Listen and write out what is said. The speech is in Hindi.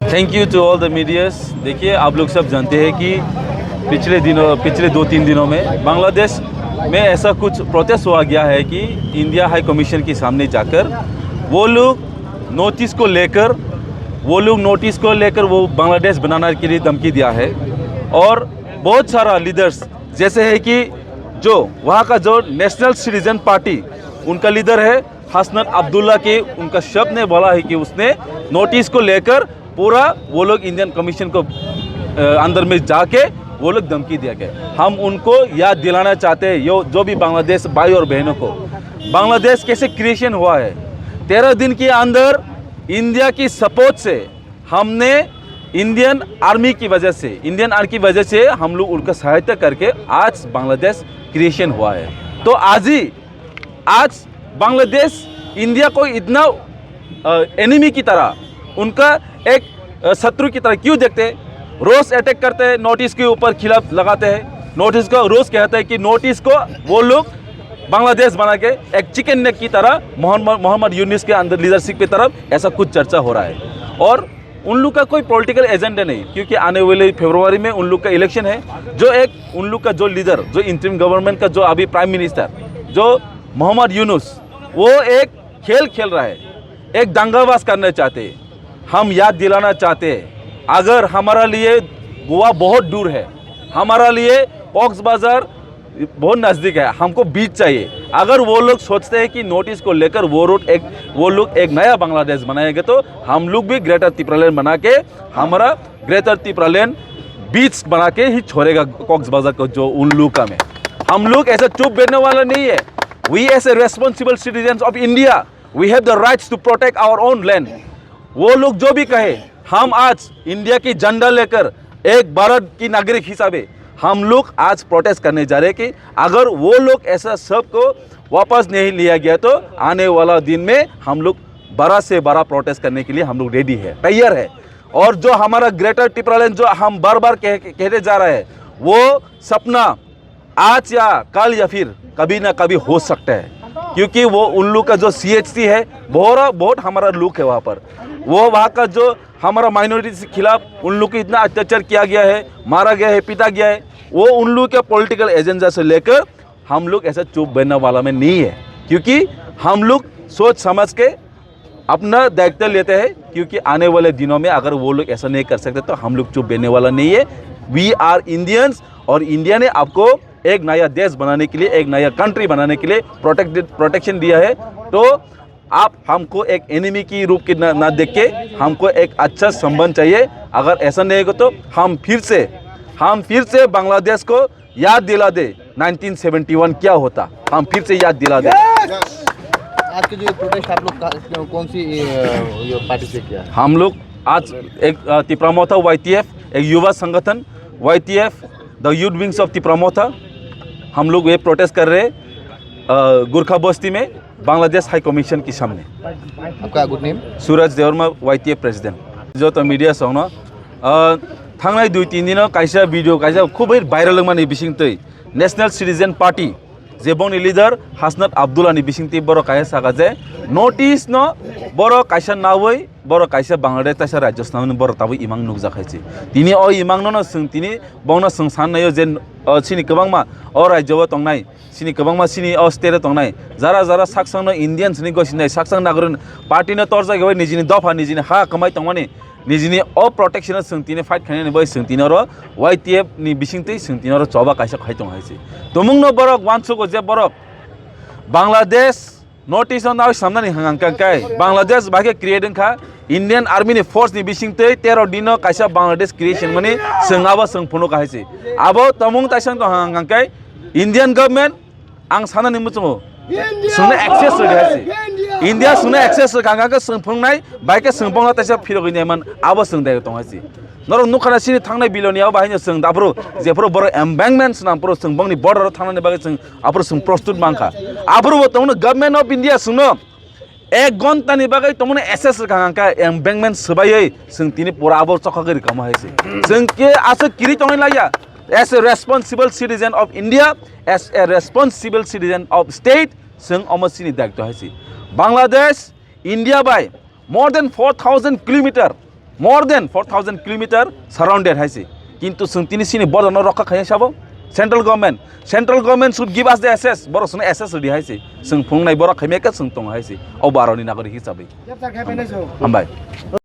Thank you to all the medias. देखिए, आप लोग सब जानते हैं कि पिछले 2-3 दिनों में बांग्लादेश में ऐसा कुछ प्रोटेस्ट हुआ गया है कि इंडिया हाई कमीशन के सामने जाकर वो लोग नोटिस को लेकर वो बांग्लादेश बनाने के लिए धमकी दिया है। और बहुत सारा लीडर्स जैसे है कि जो वहाँ का जो नेशनल सिटीजन पार्टी उनका लीडर है हसनत अब्दुल्ला के, उनका शब्द ने बोला है कि उसने नोटिस को लेकर पूरा वो लोग इंडियन कमीशन को अंदर में जाके वो लोग धमकी दिया गया। हम उनको याद दिलाना चाहते हैं जो भी बांग्लादेश भाई और बहनों को, बांग्लादेश कैसे क्रिएशन हुआ है। 13 दिन के अंदर इंडिया की सपोर्ट से हमने इंडियन आर्मी की वजह से हम लोग उनका सहायता करके आज बांग्लादेश क्रिएशन हुआ है। तो आज बांग्लादेश इंडिया को इतना एनिमी की तरह, उनका एक शत्रु की तरह क्यों देखते हैं? रोज अटैक करते हैं, नोटिस के ऊपर खिलाफ लगाते हैं, नोटिस को रोज कहते हैं कि नोटिस को वो लोग बांग्लादेश बना के एक चिकन नेक की तरह मोहम्मद यूनुस के अंदर लीडरशिप की तरफ ऐसा कुछ चर्चा हो रहा है। और उन लोग का कोई पॉलिटिकल एजेंडा नहीं, क्योंकि आने वाले फरवरी में उन लोग का इलेक्शन है। जो एक उन लोग का जो लीडर, जो इंटरिम गवर्नमेंट का जो अभी प्राइम मिनिस्टर जो मोहम्मद यूनुस, वो एक खेल रहा है, एक दंगाबाज करना चाहते हैं। हम याद दिलाना चाहते हैं, अगर हमारा लिए गोवा बहुत दूर है, हमारा लिए कॉक्स बाजार बहुत नज़दीक है, हमको बीच चाहिए। अगर वो लोग सोचते हैं कि नोटिस को लेकर वो लोग एक नया बांग्लादेश बनाएंगे, तो हम लोग भी ग्रेटर तिपरालैंड बना के, हमारा ग्रेटर तिपरालैंड बीच बना के ही छोड़ेगा कॉक्स बाजार को जो उन लोग का में। हम लोग ऐसा चुप बैठने वाला नहीं है। We as a responsible citizen of India, we have the rights to protect our own land. वो लोग जो भी कहे, हम आज इंडिया की झंडा लेकर एक भारत की नागरिक हिसाबे हम लोग आज प्रोटेस्ट करने जा रहे हैं कि अगर वो लोग ऐसा सब को वापस नहीं लिया गया, तो आने वाला दिन में हम लोग बड़ा से बड़ा प्रोटेस्ट करने के लिए हम लोग रेडी है, तैयार है। और जो हमारा ग्रेटर तिपरालैंड जो हम बार बार कहते जा रहे हैं, वो सपना आज या कल या फिर कभी ना कभी हो सकता है, क्योंकि वो उन लोग का जो CHC है बहुत हमारा लुक है वहाँ पर। वो वहाँ का जो हमारा माइनॉरिटी के खिलाफ उन लोग को इतना अत्याचार किया गया है, मारा गया है, पीटा गया है, वो उन लोग के पॉलिटिकल एजेंडा से लेकर हम लोग ऐसा चुप बैठने वाला में नहीं है, क्योंकि हम लोग सोच समझ के अपना दायित्व लेते हैं। क्योंकि आने वाले दिनों में अगर वो लोग ऐसा नहीं कर सकते, तो हम लोग चुप बैठने वाला नहीं है। वी आर इंडियंस, और इंडिया ने आपको एक नया देश बनाने के लिए, एक नया कंट्री बनाने के लिए प्रोटेक्शन दिया है। तो आप हमको एक एनिमी की रूप की ना देख के हमको एक अच्छा संबंध चाहिए। अगर ऐसा नहीं होगा, तो हम फिर से बांग्लादेश को याद दिला दे 1971 क्या होता, हम फिर से याद दिला दे। आज के जो प्रोटेस्ट आप लोग कौन सी पार्टी से किया? हम लोग आज एक तिपरामोथा YTF, एक युवा संगठन YTF the youth wings of Tipra Motha, हम लोग ये प्रोटेस्ट कर रहे हैं गुरखा बस्ती में बांग्लादेश हाई कमीशन के सामने। आपका गुड नेम? सूरज देवर्मा, YTF प्रेसिडेंट। जो तो मीडिया संग थांनाय 2-3 दिन कायसा वीडियो कायसा खूब भाइरल माने बिसिंगतै national citizen party जेबोंनि leader Hasnat अब्दुल्लानि बिसिंगतै बर कायसा सागाजे नोटिस न बर कायसा नावै बर कायसा बांग्लादेश तासा राजस्थान बर ताबो इमां नुक जाखायसै तिनि अ इमां न सों तिनि बावना सों साननायो जे सिनी गोबांमा राज्योआव तंनाय सिनी गोबांमा सिनी स्टेटआव तंनाय जारा जारा साकसांनो इंडियान्स नि गसिनाय साकसां नागरिक पार्टीनो तर्जा गबाय निजिनि दफा निजिनि हा कमाय तंमानि निजिनि अ प्रोटेक्शन सोंतिने फाइट खाने बै सोंतिनो र YTF नि बिसिंतै सोंतिनो र चबा काइसा खायतं हायसे तमुंनो बरक वानसुको जे बरक बांग्लादेश नॉर्थ ईस्ट नाव सामनानि हांगांकाय बांग्लादेश बागे क्रिएटन खा इंडियन आर्मी नि फोर्स नि बिसिंतै 13 दिनो काइसा बांग्लादेश क्रिएशन मनि सोंआबा सोंफुनो कायसे आबो तमुं ताइसां तो हांगांकाय इंडियन गवर्नमेंट आं सानानि मुचुङो सोंनो एक्सेस रहायसे इंडिया सोंनो एक्सेस गांगांका सोंफुंनाय बाइके सोंफुंना ताइसा फिरगैनायमोन आबो सोंदाय तंहायसे नर नुखाना सिनि थांनाय बिलोनियाव बाहायनो सों दाफ्रो जेफ्रो बर एम्बेंकमेन्ट्स नामफ्रो सोंबंनि बॉर्डर थांनानै बागै सों आफ्रो सों प्रस्तुत मांखा आफ्रो तंनो गवर्नमेंट ऑफ इंडिया सोंनो 1 घंटानि बागै तंनो एसएस गांगांका एम्बेंकमेन्ट सबायै सों तिनि पुरा आबो चखागरि कमायसे जों के आसे किरि तंनाय लाया as a responsible citizen of India, as a responsible citizen of state, जों अमसिनि दायित्व हायसे Bangladesh, India by more than 4,000 kilometer, surrounded हायसे किंतु जों तिनि सिनि border न रखा खाय साबो central government should give us the access बर सुन access रेडी हायसे जों फुंनाय बर खायमेका जों तंग हायसे औ बारनि नागरिक हिसाबै हामबाय